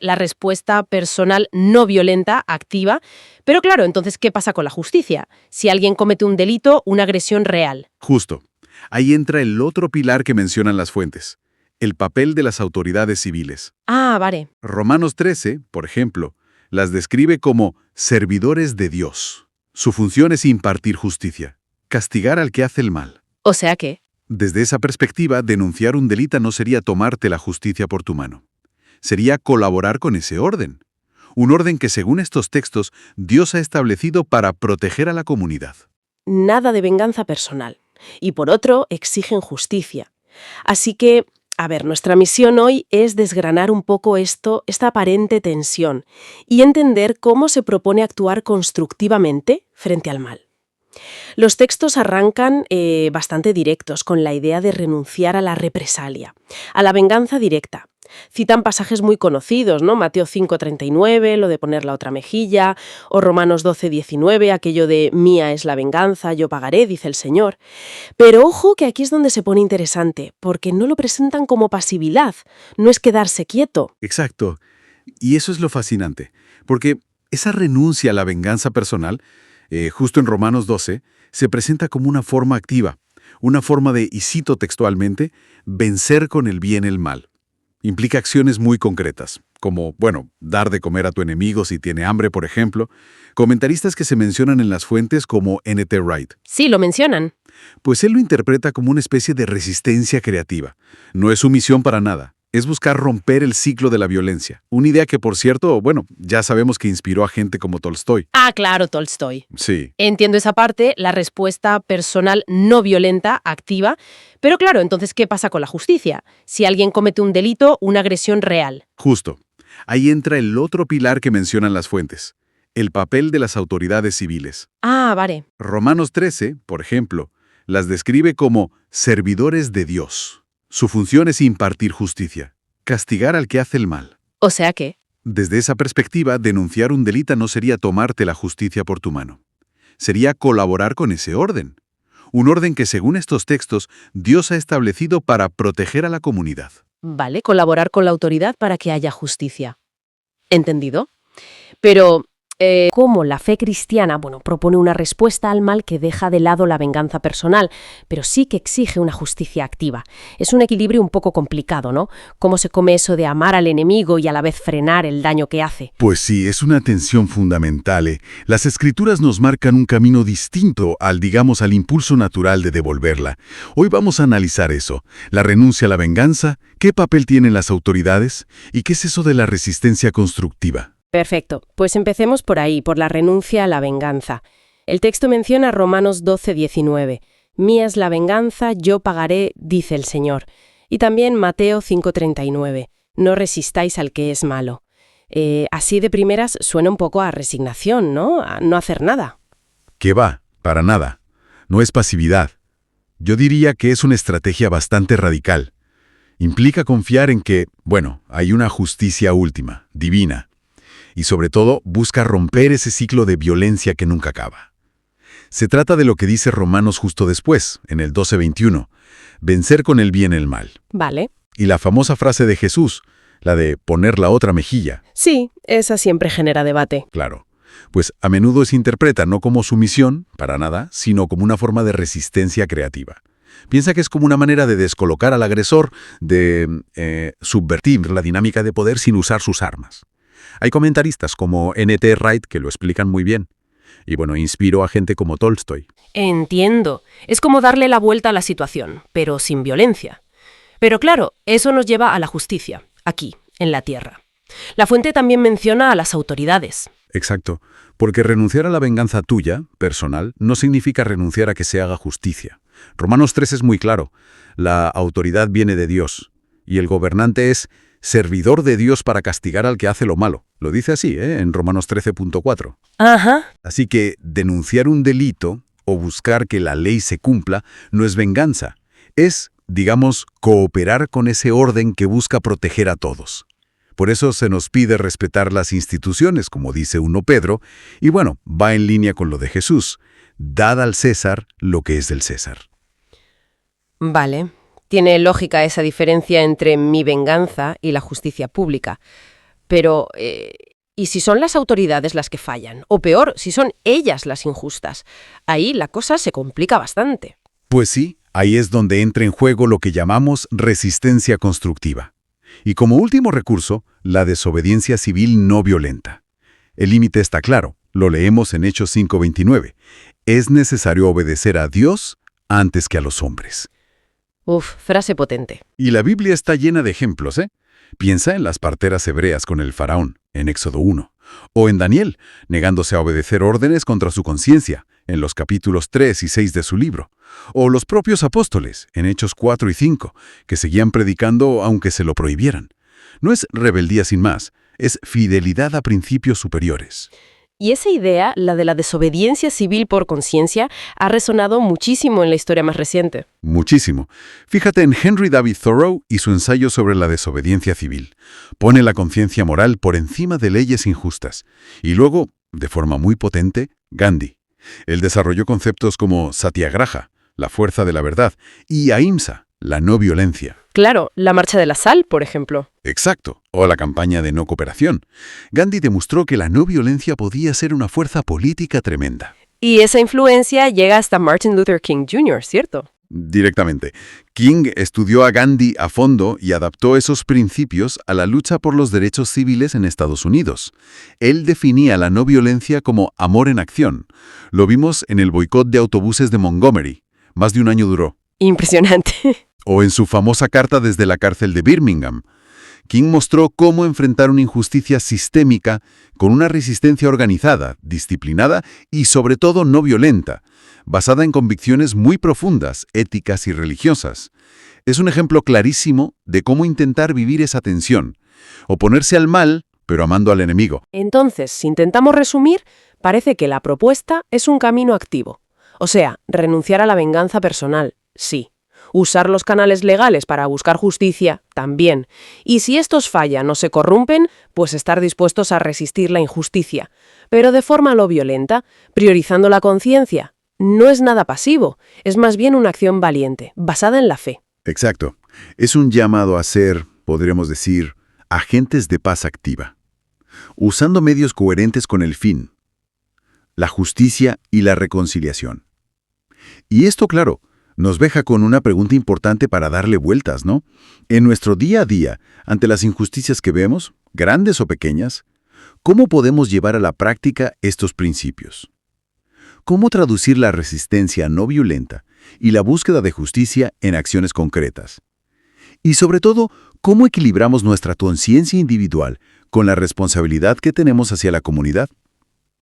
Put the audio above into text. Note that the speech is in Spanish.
La respuesta personal no violenta, activa. Pero claro, entonces, ¿qué pasa con la justicia? Si alguien comete un delito, una agresión real. Justo. Ahí entra el otro pilar que mencionan las fuentes, el papel de las autoridades civiles. Ah, vale. Romanos 13, por ejemplo, las describe como servidores de Dios. Su función es impartir justicia, castigar al que hace el mal. O sea que... Desde esa perspectiva, denunciar un delito no sería tomarte la justicia por tu mano. Sería colaborar con ese orden. Un orden que, según estos textos, Dios ha establecido para proteger a la comunidad. nada de venganza personal. Y por otro, exigen justicia. Así que, a ver, nuestra misión hoy es desgranar un poco esta aparente tensión y entender cómo se propone actuar constructivamente frente al mal. Los textos arrancan bastante directos, con la idea de renunciar a la represalia, a la venganza directa. Citan pasajes muy conocidos, ¿no? Mateo 5:39, lo de poner la otra mejilla, o Romanos 12:19, aquello de mía es la venganza, yo pagaré, dice el Señor. Pero ojo que aquí es donde se pone interesante, porque no lo presentan como pasividad, no es quedarse quieto. Exacto. Y eso es lo fascinante, porque esa renuncia a la venganza personal, justo en Romanos 12, se presenta como una forma activa, una forma de, y cito textualmente, vencer con el bien el mal. Implica acciones muy concretas, como, dar de comer a tu enemigo si tiene hambre, por ejemplo. Comentaristas que se mencionan en las fuentes como N.T. Wright. Sí, lo mencionan. Pues él lo interpreta como una especie de resistencia creativa. No es sumisión para nada. Es buscar romper el ciclo de la violencia. Una idea que, por cierto, ya sabemos que inspiró a gente como Tolstoy. Ah, claro, Tolstoy. Sí. Entiendo esa parte, la respuesta personal no violenta, activa. Pero claro, entonces, ¿qué pasa con la justicia? Si alguien comete un delito, una agresión real. Justo. Ahí entra el otro pilar que mencionan las fuentes, el papel de las autoridades civiles. Ah, vale. Romanos 13, por ejemplo, las describe como servidores de Dios. Su función es impartir justicia, castigar al que hace el mal. O sea que... Desde esa perspectiva, denunciar un delito no sería tomarte la justicia por tu mano. Sería colaborar con ese orden. Un orden que, según estos textos, Dios ha establecido para proteger a la comunidad. Vale, colaborar con la autoridad para que haya justicia. ¿Entendido? Pero, ¿cómo la fe cristiana, propone una respuesta al mal que deja de lado la venganza personal, pero sí que exige una justicia activa? Es un equilibrio un poco complicado, ¿no? ¿Cómo se come eso de amar al enemigo y a la vez frenar el daño que hace? Pues sí, es una tensión fundamental. Las Escrituras nos marcan un camino distinto al impulso natural de devolverla. Hoy vamos a analizar eso. La renuncia a la venganza, ¿qué papel tienen las autoridades? ¿Y qué es eso de la resistencia constructiva? Perfecto, pues empecemos por ahí, por la renuncia a la venganza. El texto menciona Romanos 12:19. Mía es la venganza, yo pagaré, dice el Señor. Y también Mateo 5:39. No resistáis al que es malo. Así de primeras suena un poco a resignación, ¿no? A no hacer nada. ¿Qué va? Para nada. No es pasividad. Yo diría que es una estrategia bastante radical. Implica confiar en que, hay una justicia última, divina. Y sobre todo, busca romper ese ciclo de violencia que nunca acaba. Se trata de lo que dice Romanos justo después, en el 12:21, vencer con el bien el mal. Vale. Y la famosa frase de Jesús, la de poner la otra mejilla. Sí, esa siempre genera debate. Claro, pues a menudo se interpreta no como sumisión, para nada, sino como una forma de resistencia creativa. Piensa que es como una manera de descolocar al agresor, de subvertir la dinámica de poder sin usar sus armas. Hay comentaristas como N.T. Wright que lo explican muy bien. Y inspiró a gente como Tolstoy. Entiendo. Es como darle la vuelta a la situación, pero sin violencia. Pero claro, eso nos lleva a la justicia, aquí, en la tierra. La fuente también menciona a las autoridades. Exacto, porque renunciar a la venganza tuya, personal, no significa renunciar a que se haga justicia. Romanos 3 es muy claro. La autoridad viene de Dios, y el gobernante es servidor de Dios para castigar al que hace lo malo. Lo dice así, en Romanos 13:4. Ajá. Así que denunciar un delito o buscar que la ley se cumpla no es venganza. Es, cooperar con ese orden que busca proteger a todos. Por eso se nos pide respetar las instituciones, como dice 1 Pedro, y va en línea con lo de Jesús. Dad al César lo que es del César. Vale. Tiene lógica esa diferencia entre mi venganza y la justicia pública. Pero, ¿y si son las autoridades las que fallan? O peor, si son ellas las injustas. Ahí la cosa se complica bastante. Pues sí, ahí es donde entra en juego lo que llamamos resistencia constructiva. Y como último recurso, la desobediencia civil no violenta. El límite está claro, lo leemos en Hechos 5:29. Es necesario obedecer a Dios antes que a los hombres. Uf, frase potente. Y la Biblia está llena de ejemplos, ¿eh? Piensa en las parteras hebreas con el faraón, en Éxodo 1. O en Daniel, negándose a obedecer órdenes contra su conciencia, en los capítulos 3 y 6 de su libro. O los propios apóstoles, en Hechos 4 y 5, que seguían predicando aunque se lo prohibieran. No es rebeldía sin más, es fidelidad a principios superiores. Y esa idea, la de la desobediencia civil por conciencia, ha resonado muchísimo en la historia más reciente. Muchísimo. Fíjate en Henry David Thoreau y su ensayo sobre la desobediencia civil. Pone la conciencia moral por encima de leyes injustas. Y luego, de forma muy potente, Gandhi. Él desarrolló conceptos como satyagraha, la fuerza de la verdad, y ahimsa, la no violencia. Claro, la marcha de la sal, por ejemplo. Exacto, o la campaña de no cooperación. Gandhi demostró que la no violencia podía ser una fuerza política tremenda. Y esa influencia llega hasta Martin Luther King Jr., ¿cierto? Directamente. King estudió a Gandhi a fondo y adaptó esos principios a la lucha por los derechos civiles en Estados Unidos. Él definía la no violencia como amor en acción. Lo vimos en el boicot de autobuses de Montgomery. Más de un año duró. Impresionante. O en su famosa carta desde la cárcel de Birmingham. King mostró cómo enfrentar una injusticia sistémica con una resistencia organizada, disciplinada y sobre todo no violenta, basada en convicciones muy profundas, éticas y religiosas. Es un ejemplo clarísimo de cómo intentar vivir esa tensión, oponerse al mal, pero amando al enemigo. Entonces, si intentamos resumir, parece que la propuesta es un camino activo. O sea, renunciar a la venganza personal, sí. Usar los canales legales para buscar justicia, también. Y si estos fallan o se corrompen, pues estar dispuestos a resistir la injusticia. Pero de forma no violenta, priorizando la conciencia. No es nada pasivo, es más bien una acción valiente, basada en la fe. Exacto. Es un llamado a ser, podríamos decir, agentes de paz activa, usando medios coherentes con el fin, la justicia y la reconciliación. Y esto, claro, nos deja con una pregunta importante para darle vueltas, ¿no? En nuestro día a día, ante las injusticias que vemos, grandes o pequeñas, ¿cómo podemos llevar a la práctica estos principios? ¿Cómo traducir la resistencia no violenta y la búsqueda de justicia en acciones concretas? Y sobre todo, ¿cómo equilibramos nuestra conciencia individual con la responsabilidad que tenemos hacia la comunidad?